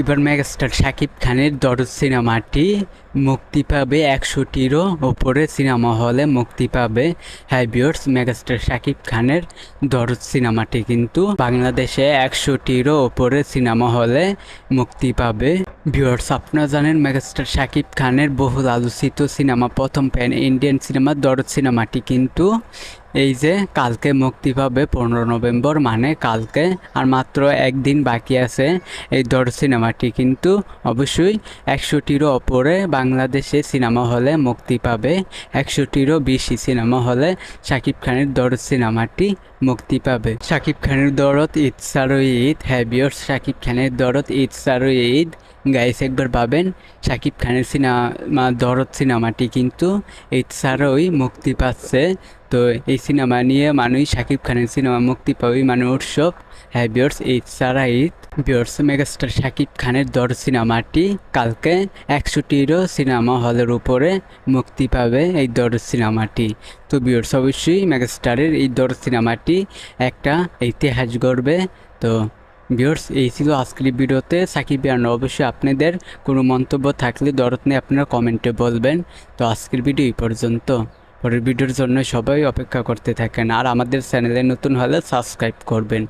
এবার মেগাস্টার শাকিব খানের দরদ সিনেমাটি মুক্তি পাবে 100টিরও ওপরে সিনেমা হলে মুক্তি পাবে। হ্যাঁ ভিউয়ার্স, মেগাস্টার শাকিব খানের দরদ সিনেমাটি কিন্তু বাংলাদেশে 100টিরও ওপরে সিনেমা হলে মুক্তি পাবে। ভিউয়ার্স, আপনারা জানেন মেগাস্টার শাকিব খানের বহুল আলোচিত সিনেমা প্রথম প্যান ইন্ডিয়ান সিনেমা দরদ সিনেমাটি কিন্তু এই যে কালকে মুক্তি পাবে 15 নভেম্বর, মানে কালকে আর মাত্র একদিন বাকি আছে। এই দরদ সিনেমাটি কিন্তু অবশ্যই 100টিরও ওপরে বাংলাদেশে সিনেমা হলে মুক্তি পাবে। 100টিরও বেশি সিনেমা হলে শাকিব খানের দরদ সিনেমাটি মুক্তি পাবে। শাকিব খানের দরদ ঈদ ছাড়ো ঈদ। হ্যাঁ ভিউয়ার্স, শাকিব খানের দরদ ঈদ ছাড়ো ঈদ। গাইস একবার পাবেন, শাকিব খানের সিনেমা দরদ সিনেমাটি কিন্তু ঈদ ছাড়াই মুক্তি পাচ্ছে। তো এই সিনেমা নিয়ে মানুষ শাকিব খানের সিনেমা মুক্তি পাবে মানে উৎসব। হ্যাঁ ভিউয়ার্স, ঈদ ছাড়া ঈদ। ভিউয়ার্স, মেগাস্টার শাকিব খানের দরদ সিনেমাটি কালকে 100টিরও সিনেমা হলের উপরে মুক্তি পাবে এই দরদ সিনেমাটি। তো ভিউয়ার্স, অবশ্যই মেগাস্টারের এই দরদ সিনেমাটি একটা ইতিহাস গড়বে। তো ভিউয়ার্স, এই ছিল আজকের ভিডিওতে সাকিব ভাইয়ার। অবশ্যই আপনাদের কোনো মন্তব্য থাকলে দরদ নিয়ে আপনারা কমেন্টে বলবেন। তো আজকের ভিডিও এই পর্যন্ত। পরের ভিডিওর জন্য সবাই অপেক্ষা করতে থাকেন আর আমাদের চ্যানেলে নতুন হলে সাবস্ক্রাইব করবেন।